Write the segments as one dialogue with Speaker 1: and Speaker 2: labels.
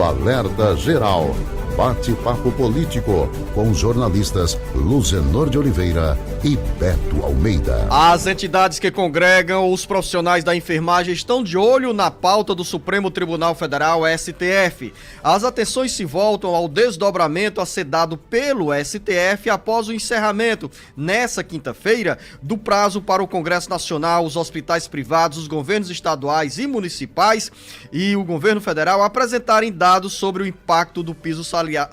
Speaker 1: Alerta Geral. Bate-papo político com os jornalistas Luzenor de Oliveira e Beto Almeida.
Speaker 2: As entidades que congregam os profissionais da enfermagem estão de olho na pauta do Supremo Tribunal Federal, STF. As atenções se voltam ao desdobramento a ser dado pelo STF após o encerramento, nessa quinta-feira, do prazo para o Congresso Nacional, os hospitais privados, os governos estaduais e municipais e o governo federal apresentarem dados sobre o impacto do piso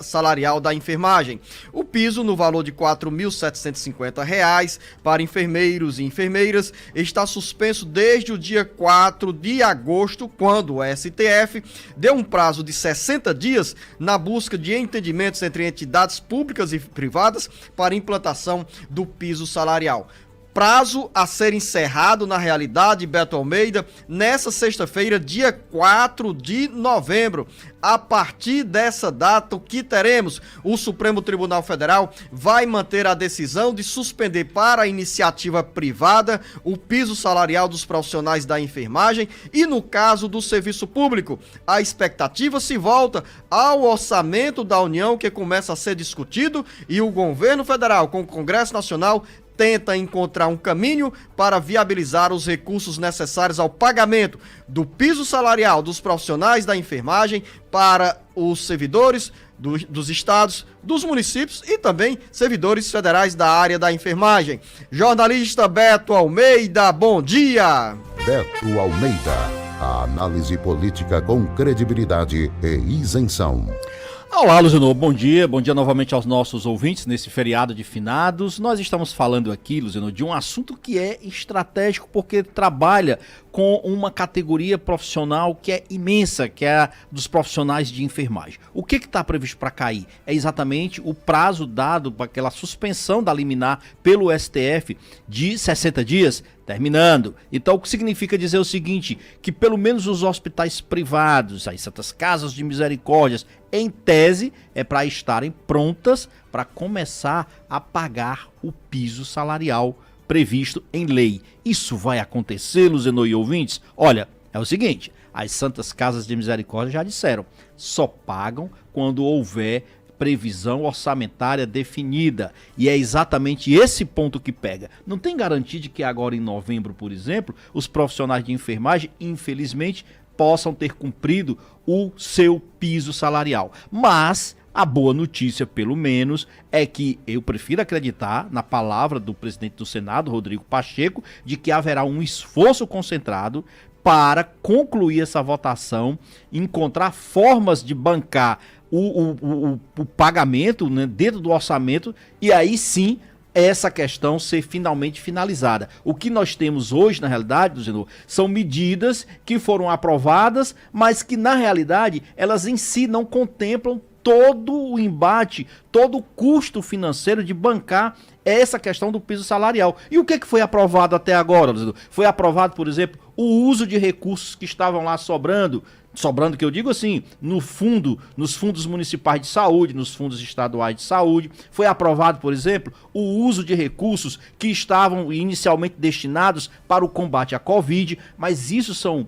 Speaker 2: salarial da enfermagem. O piso, no valor de R$ 4.750 para enfermeiros e enfermeiras, está suspenso desde o dia 4 de agosto, quando o STF deu um prazo de 60 dias na busca de entendimentos entre entidades públicas e privadas para implantação do piso salarial. Prazo a ser encerrado, na realidade, Beto Almeida, nessa sexta-feira, dia 4 de novembro. A partir dessa data, o que teremos? O Supremo Tribunal Federal vai manter a decisão de suspender para a iniciativa privada o piso salarial dos profissionais da enfermagem e, no caso do serviço público, a expectativa se volta ao orçamento da União, que começa a ser discutido, e o governo federal, com o Congresso Nacional, tenta encontrar um caminho para viabilizar os recursos necessários ao pagamento do piso salarial dos profissionais da enfermagem para os servidores dos estados, dos municípios e também servidores federais da área da enfermagem. Jornalista Beto Almeida, bom dia!
Speaker 1: Beto Almeida, a análise política com credibilidade e isenção.
Speaker 3: Olá, Luzenor, bom dia novamente aos nossos ouvintes nesse feriado de finados. Nós estamos falando aqui, Luzenor, de um assunto que é estratégico porque trabalha com uma categoria profissional que é imensa, que é a dos profissionais de enfermagem. O que está previsto para cair? É exatamente o prazo dado para aquela suspensão da liminar pelo STF de 60 dias, terminando. Então, o que significa dizer o seguinte, que pelo menos os hospitais privados, as santas casas de misericórdias, em tese, é para estarem prontas para começar a pagar o piso salarial previsto em lei. Isso vai acontecer, Luzenor e ouvintes? Olha, é o seguinte, as santas casas de misericórdia já disseram, só pagam quando houver previsão orçamentária definida, e é exatamente esse ponto que pega. Não tem garantia de que agora em novembro, por exemplo, os profissionais de enfermagem, infelizmente, possam ter cumprido o seu piso salarial. Mas a boa notícia, pelo menos, é que eu prefiro acreditar na palavra do presidente do Senado, Rodrigo Pacheco, de que haverá um esforço concentrado para concluir essa votação, encontrar formas de bancar o pagamento, né, dentro do orçamento, e aí sim essa questão ser finalmente finalizada. O que nós temos hoje, na realidade, Luzenor, são medidas que foram aprovadas, mas que na realidade elas em si não contemplam todo o embate, todo o custo financeiro de bancar essa questão do piso salarial. E o que foi aprovado até agora, Luzenor? Foi aprovado, por exemplo, o uso de recursos que estavam lá sobrando, que eu digo assim, nos fundos municipais de saúde, nos fundos estaduais de saúde. Foi aprovado, por exemplo, o uso de recursos que estavam inicialmente destinados para o combate à Covid, mas isso são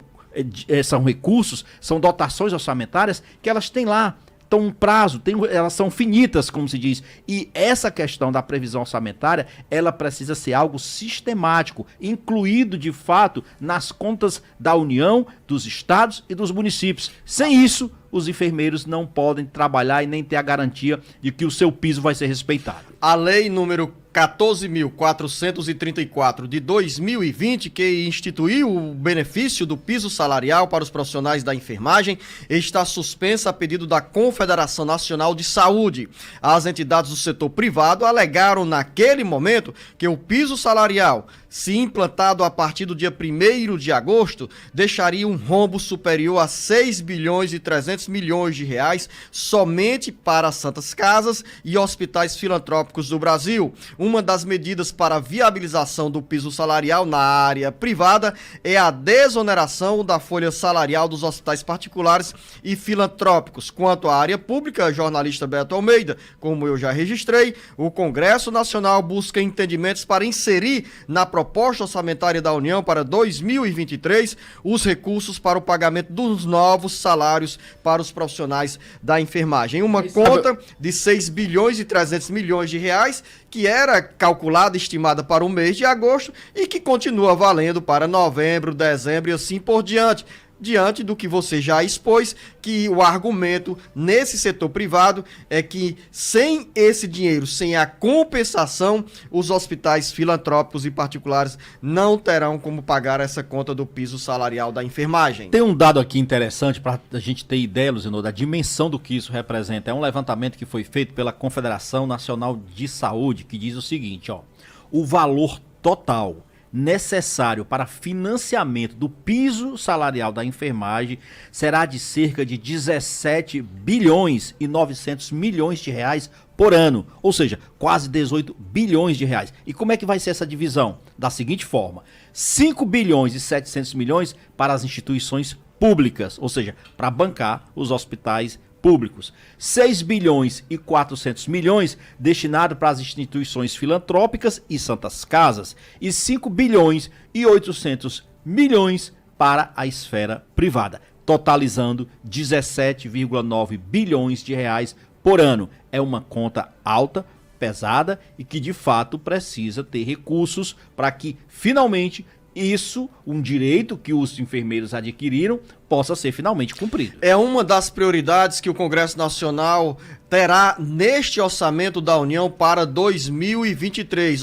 Speaker 3: recursos, são dotações orçamentárias que elas têm lá um prazo, elas são finitas, como se diz, e essa questão da previsão orçamentária, ela precisa ser algo sistemático, incluído de fato nas contas da União, dos estados e dos municípios. Sem isso, os enfermeiros não podem trabalhar e nem ter a garantia de que o seu piso vai ser respeitado.
Speaker 2: A lei número 14.434 de 2020, que instituiu o benefício do piso salarial para os profissionais da enfermagem, está suspensa a pedido da Confederação Nacional de Saúde. As entidades do setor privado alegaram naquele momento que o piso salarial, se implantado a partir do dia 1º de agosto, deixaria um rombo superior a 6 bilhões e 300 milhões de reais somente para as santas casas e hospitais filantrópicos do Brasil. uma das medidas para a viabilização do piso salarial na área privada é a desoneração da folha salarial dos hospitais particulares e filantrópicos. Quanto à área pública, jornalista Beto Almeida, como eu já registrei, o Congresso Nacional busca entendimentos para inserir na proposta orçamentária da União para 2023 os recursos para o pagamento dos novos salários para os profissionais da enfermagem. Uma conta de 6 bilhões e 300 milhões de reais, que era calculada, estimada para o mês de agosto e que continua valendo para novembro, dezembro e assim por diante. Diante do que você já expôs, que o argumento nesse setor privado é que sem esse dinheiro, sem a compensação, os hospitais filantrópicos e particulares não terão como pagar essa conta do piso salarial da enfermagem.
Speaker 3: Tem um dado aqui interessante para a gente ter ideia, Luziano, da dimensão do que isso representa. É um levantamento que foi feito pela Confederação Nacional de Saúde, que diz o seguinte, ó, o valor total necessário para financiamento do piso salarial da enfermagem será de cerca de 17 bilhões e 900 milhões de reais por ano, ou seja, quase 18 bilhões de reais. E como é que vai ser essa divisão? Da seguinte forma, 5 bilhões e 700 milhões para as instituições públicas, ou seja, para bancar os hospitais públicos, 6 bilhões e 400 milhões destinado para as instituições filantrópicas e santas casas e 5 bilhões e 800 milhões para a esfera privada, totalizando 17,9 bilhões de reais por ano. É uma conta alta, pesada e que de fato precisa ter recursos para que finalmente isso, um direito que os enfermeiros adquiriram, possa ser finalmente cumprido.
Speaker 2: É uma das prioridades que o Congresso Nacional terá neste orçamento da União para 2023.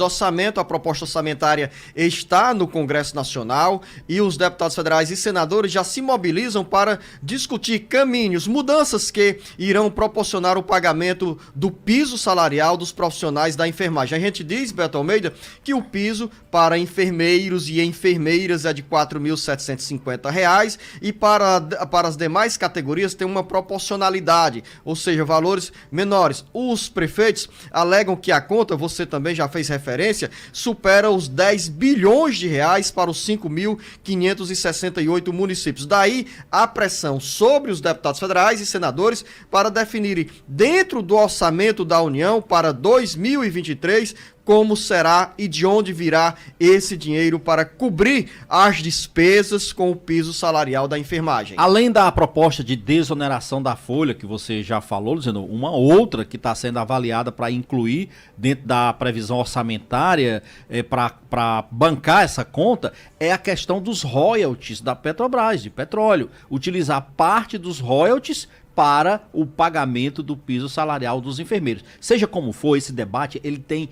Speaker 2: A proposta orçamentária está no Congresso Nacional e os deputados federais e senadores já se mobilizam para discutir caminhos, mudanças que irão proporcionar o pagamento do piso salarial dos profissionais da enfermagem. A gente diz, Beto Almeida, que o piso para enfermeiros e enfermeiras é de R$ 4.750 e para as demais categorias tem uma proporcionalidade, ou seja, valores menores. Os prefeitos alegam que a conta, você também já fez referência, supera os 10 bilhões de reais para os 5.568 municípios. Daí a pressão sobre os deputados federais e senadores para definirem dentro do orçamento da União para 2023 como será e de onde virá esse dinheiro para cobrir as despesas com o piso salarial da enfermagem.
Speaker 3: Além da proposta de desoneração da folha, que você já falou, Luziano, uma outra que está sendo avaliada para incluir dentro da previsão orçamentária para bancar essa conta, é a questão dos royalties da Petrobras, de petróleo. Utilizar parte dos royalties para o pagamento do piso salarial dos enfermeiros. Seja como for, esse debate, ele tem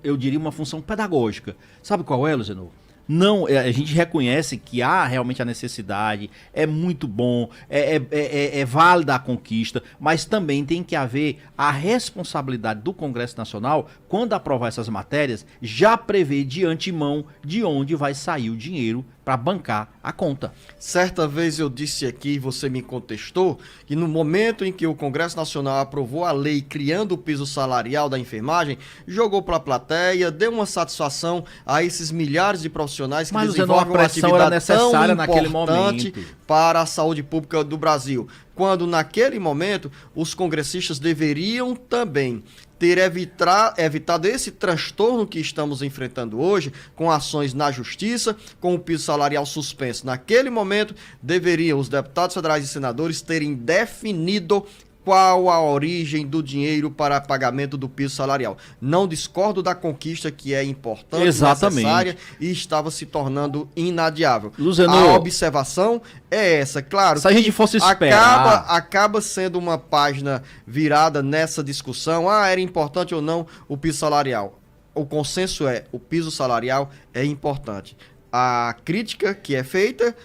Speaker 3: eu diria, uma função pedagógica. Sabe qual é, Luziano? Não, a gente reconhece que há realmente a necessidade, é muito bom, é válida a conquista, mas também tem que haver a responsabilidade do Congresso Nacional, quando aprovar essas matérias, já prever de antemão de onde vai sair o dinheiro para bancar a conta.
Speaker 2: Certa vez eu disse aqui, você me contestou, que no momento em que o Congresso Nacional aprovou a lei criando o piso salarial da enfermagem, jogou para a plateia, deu uma satisfação a esses milhares de profissionais que desenvolvem uma atividade tão importante para a saúde pública do Brasil. Quando naquele momento os congressistas deveriam também ter evitado esse transtorno que estamos enfrentando hoje, com ações na justiça, com o piso salarial suspenso. Naquele momento, deveriam os deputados federais e senadores terem definido qual a origem do dinheiro para pagamento do piso salarial. Não discordo da conquista, que é importante, necessária e estava se tornando inadiável.
Speaker 3: Luziano,
Speaker 2: a observação é essa, claro.
Speaker 3: Se a gente fosse esperar,
Speaker 2: acaba sendo uma página virada nessa discussão. Era importante ou não o piso salarial? O consenso o piso salarial é importante. A crítica que é feita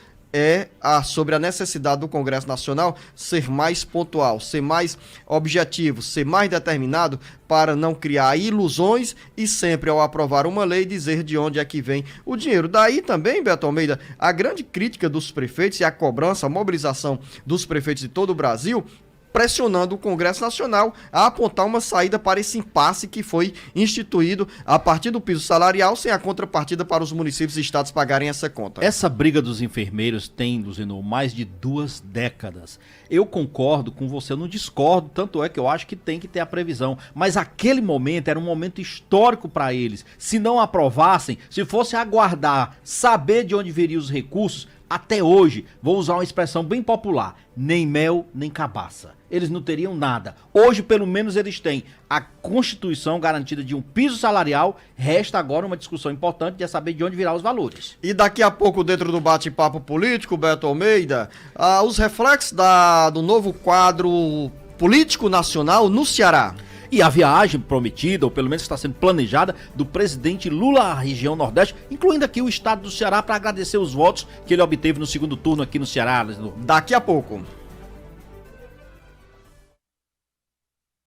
Speaker 2: sobre a necessidade do Congresso Nacional ser mais pontual, ser mais objetivo, ser mais determinado para não criar ilusões e sempre, ao aprovar uma lei, dizer de onde é que vem o dinheiro. Daí também, Beto Almeida, a grande crítica dos prefeitos e a cobrança, a mobilização dos prefeitos de todo o Brasil pressionando o Congresso Nacional a apontar uma saída para esse impasse que foi instituído a partir do piso salarial, sem a contrapartida para os municípios e estados pagarem essa conta.
Speaker 3: Essa briga dos enfermeiros tem, Luziano, mais de 2 décadas. Eu concordo com você, eu não discordo, tanto é que eu acho que tem que ter a previsão. Mas aquele momento era um momento histórico para eles. Se não aprovassem, se fosse aguardar, saber de onde viriam os recursos, até hoje, vou usar uma expressão bem popular, nem mel, nem cabaça. Eles não teriam nada. Hoje, pelo menos, eles têm a Constituição garantida de um piso salarial. Resta agora uma discussão importante de saber de onde virá os valores.
Speaker 2: E daqui a pouco, dentro do bate-papo político, Beto Almeida, os reflexos do novo quadro político nacional no Ceará.
Speaker 3: E a viagem prometida, ou pelo menos está sendo planejada, do presidente Lula à região Nordeste, incluindo aqui o estado do Ceará, para agradecer os votos que ele obteve no segundo turno aqui no Ceará.
Speaker 2: Daqui a pouco.